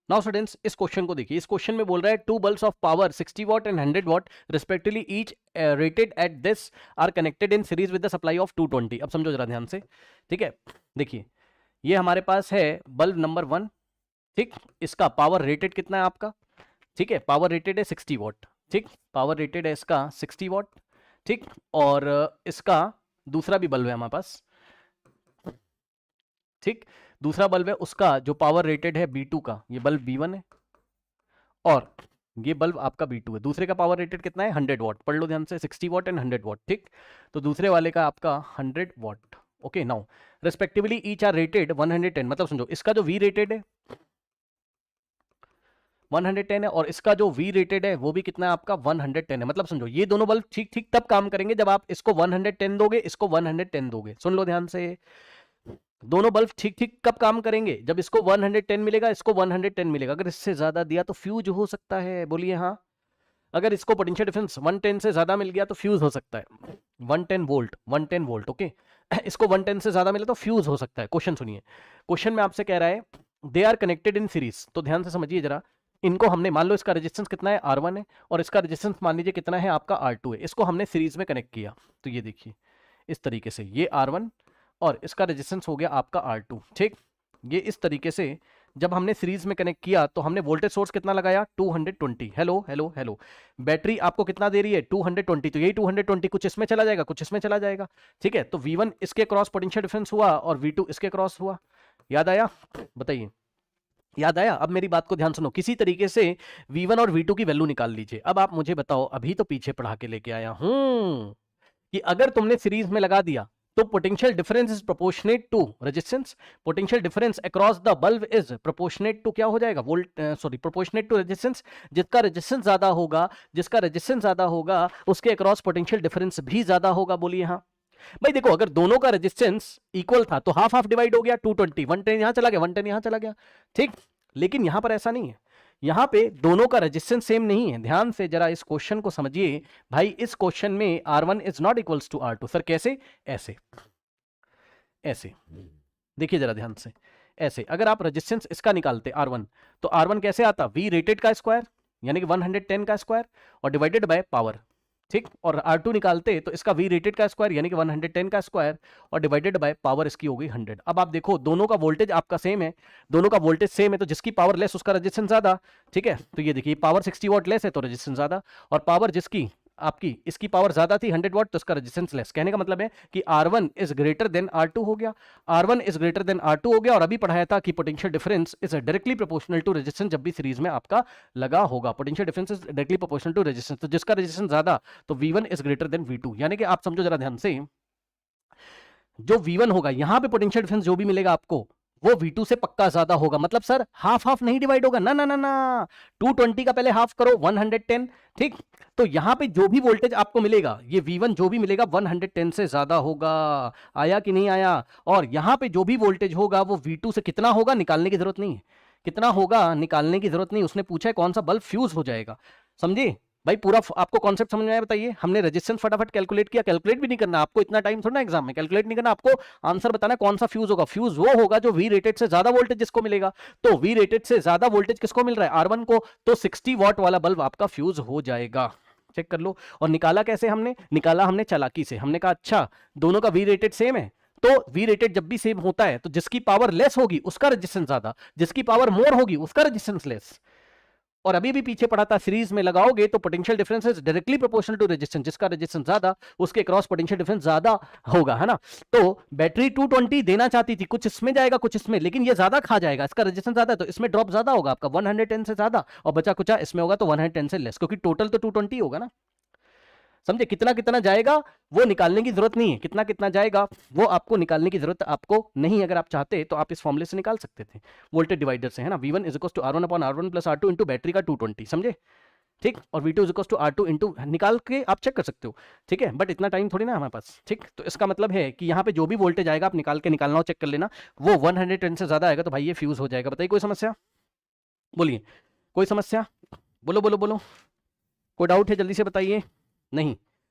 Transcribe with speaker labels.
Speaker 1: Now students इस question को देखिए, इस क्वेश्चन में बोल रहा है two bulbs of power 60 watt and 100 watt respectively each rated at this are connected in series with the supply of 220। अब समझो जरा ध्यान से, ठीक है। देखिए ये हमारे पास है बल्ब नंबर 1, ठीक। इसका पावर रेटेड कितना है आपका, ठीक है, पावर रेटेड है 60 वॉट, ठीक, पावर रेटेड है इसका 60 वॉट, ठीक। और इसका दूसरा भी बल्ब है हमारे पास, ठीक, दूसरा बल्ब है उसका जो पावर रेटेड है B2 का, ये बल्ब B1 है और ये बल्ब आपका B2 है। दूसरे का पावर रेटेड कितना है 100 वॉट, पढ़ लो ध्यान से, 60 वॉट एंड 100 वॉट, ठीक। तो दूसरे वाले का आपका 100 watt, okay. Now respectively each are rated 110, मतलब समझो इसका जो V रेटेड है 110 है और इसका जो V रेटेड है वो भी कितना है आपका 110 है। मतलब समझो ये दोनों बल्ब ठीक ठीक तब काम करेंगे जब आप इसको 110 दोगे, इसको 110 दोगे। सुन लो ध्यान से, दोनों बल्ब ठीक ठीक कब काम करेंगे, जब इसको 110 मिलेगा, इसको 110 मिलेगा। अगर इससे ज्यादा दिया तो फ्यूज हो सकता है, बोलिए हाँ। अगर इसको पोटेंशियल डिफरेंस 110 से ज्यादा मिल गया तो फ्यूज हो सकता है, 110 वोल्ट, 110 वोल्ट, ओके। इसको 110 से ज्यादा मिला तो फ्यूज हो सकता है। क्वेश्चन सुनिए, क्वेश्चन में आपसे कह रहा है they are connected in series, तो ध्यान से समझिए जरा। इनको हमने, मान लो इसका रेजिस्टेंस कितना है R1 है और इसका रेजिस्टेंस मान लीजिए कितना है आपका R2 है, इसको हमने सीरीज में कनेक्ट किया। तो ये देखिए इस तरीके से, ये R1 और इसका रेजिस्टेंस हो गया आपका R2, ठीक। ये इस तरीके से जब हमने सीरीज में कनेक्ट किया तो हमने वोल्टेज सोर्स कितना लगाया 220। हेलो हेलो हेलो, बैटरी आपको कितना दे रही है 220, तो यही 220 कुछ इसमें चला जाएगा, कुछ इसमें चला जाएगा, ठीक है। तो V1 इसके क्रॉस पोटेंशियल डिफरेंस हुआ और V2 इसके क्रॉस हुआ। याद आया, बताइए, याद आया। अब मेरी बात को ध्यान सुनो, किसी तरीके से V1 और V2 की वैल्यू निकाल लीजिए। अब आप मुझे बताओ, अभी तो पीछे पढ़ा के लेके आया हूं कि अगर तुमने सीरीज में लगा दिया तो potential difference is proportionate to resistance, potential difference across the bulb is proportionate to क्या हो जाएगा, volt, sorry, proportionate to resistance. जिसका रेजिस्टेंस ज्यादा होगा, जिसका रेजिस्टेंस ज्यादा होगा उसके अक्रॉस पोटेंशियल डिफरेंस भी ज्यादा होगा। बोलिए हाँ। भाई देखो, अगर दोनों का रेजिस्टेंस इक्वल था तो हाफ हाफ डिवाइड हो गया, 220, 110 यहां चला गया, 110 यहां चला गया, ठीक। लेकिन यहां पर ऐसा नहीं है, यहां पे दोनों का रेजिस्टेंस सेम नहीं है। ध्यान से जरा इस क्वेश्चन को समझिए भाई। इस क्वेश्चन में R1 is not equals to R2। Sir कैसे, ऐसे, ऐसे देखिए जरा ध्यान से, ऐसे अगर आप रेजिस्टेंस इसका निकालते R1 तो R1 कैसे आता, V रेटेड का स्क्वायर यानी कि 110 का स्क्वायर और डिवाइडेड बाय पावर, ठीक। और R2 निकालते तो इसका V रेटेड का स्क्वायर यानी कि 110 का स्क्वायर और डिवाइडेड बाय पावर इसकी हो गई 100। अब आप देखो दोनों का वोल्टेज आपका सेम है, दोनों का वोल्टेज सेम है, तो जिसकी पावर लेस उसका रेजिस्टेंस ज्यादा, ठीक है। तो ये देखिए पावर 60 वॉट लेस है तो रेजिस्टेंस ज्यादा, और पावर जिसकी आपकी इसकी पावर ज्यादा थी 100 वॉट तो इसका रेजिस्टेंस लेस। कहने का मतलब है कि R1 is greater than R2 हो गया, R1 is greater than R2 हो गया। और अभी पढ़ाया था कि potential difference is directly proportional to resistance जब भी सीरीज में आपका लगा होगा। Potential difference is directly proportional to resistance, तो जिसका रेजिस्टेंस ज्यादा तो V1 is greater than V2। यानी कि आप समझो जरा ध्यान से, जो V1 होगा यहां पे पोटेंशियल डिफरेंस जो भी मिलेगा आपको वो V2 से पक्का ज्यादा होगा। मतलब सर हाफ हाफ नहीं डिवाइड होगा, ना ना ना ना, 220 का पहले हाफ करो 110, ठीक। तो यहां पे जो भी वोल्टेज आपको मिलेगा ये V1 जो भी मिलेगा 110 से ज्यादा होगा। आया कि नहीं आया। और यहां पे जो भी वोल्टेज होगा वो V2 से कितना होगा निकालने की जरूरत नहीं है, कितना होगा निकालने की जरूरत नहीं। उसने पूछा है कौन सा बल्ब फ्यूज हो जाएगा, समझे भाई। पूरा आपको कॉन्सेप्ट समझ में आया, बताइए। हमने रेजिस्टेंस फटाफट कैलकुलेट किया, कैलकुलेट भी नहीं करना आपको, इतना टाइम थोड़ा ना एग्जाम में, कैलकुलेट नहीं करना आपको, आंसर बताना कौन सा फ्यूज होगा। फ्यूज वो होगा जो V रेटेड से ज्यादा वोल्टेज जिसको मिलेगा। तो V रेटेड से ज्यादा वोल्टेज किसको मिल रहा है, R1 को, तो 60 वॉट वाला बल्ब आपका फ्यूज हो जाएगा। चेक कर लो। और निकाला कैसे हमने, निकाला हमने चालाकी से। हमने कहा अच्छा दोनों का V रेटेड सेम है, तो V रेटेड जब भी सेम होता है तो जिसकी पावर लेस होगी उसका रेजिस्टेंस ज्यादा, जिसकी पावर मोर होगी उसका रेजिस्टेंस लेस। और अभी भी पीछे पढ़ा था सीरीज में लगाओगे तो potential difference is directly proportional to resistance, जिसका रेजिस्टेंस ज्यादा उसके क्रॉस पोटेंशियल डिफरेंस ज्यादा होगा, है ना। तो बैटरी 220 देना चाहती थी, कुछ इसमें जाएगा कुछ इसमें, लेकिन ये ज्यादा खा जाएगा, इसका रेजिस्टेंस ज्यादा है तो इसमें ड्रॉप ज्यादा होगा आपका 110 से ज्यादा, और बचा कुचा इसमें होगा तो 110 से लेस, क्योंकि टोटल तो 220 होगा ना। समझे, कितना कितना जाएगा वो निकालने की जरूरत नहीं है, कितना कितना जाएगा वो आपको निकालने की जरूरत आपको नहीं। अगर आप चाहते तो आप इस फॉर्मूले से निकाल सकते थे, वोल्टेज डिवाइडर से, है ना। V1 is equal to R1 upon R1 plus R2 into battery का 220, समझे, ठीक। और V2 is equal to R2 into, निकाल के आप चेक कर सकते हो, ठीक है। बट इतना टाइम थोड़ी ना हमारे पास, ठीक। तो इसका मतलब है कि यहाँ पे जो भी वोल्टेज आएगा आप निकाल के निकालना हो, चेक कर लेना, वो 110 से ज्यादा आएगा तो भाई ये फ्यूज हो जाएगा। बताइए कोई समस्या, बोलिए कोई समस्या, बोलो बोलो बोलो, कोई डाउट है जल्दी से बताइए। नहीं,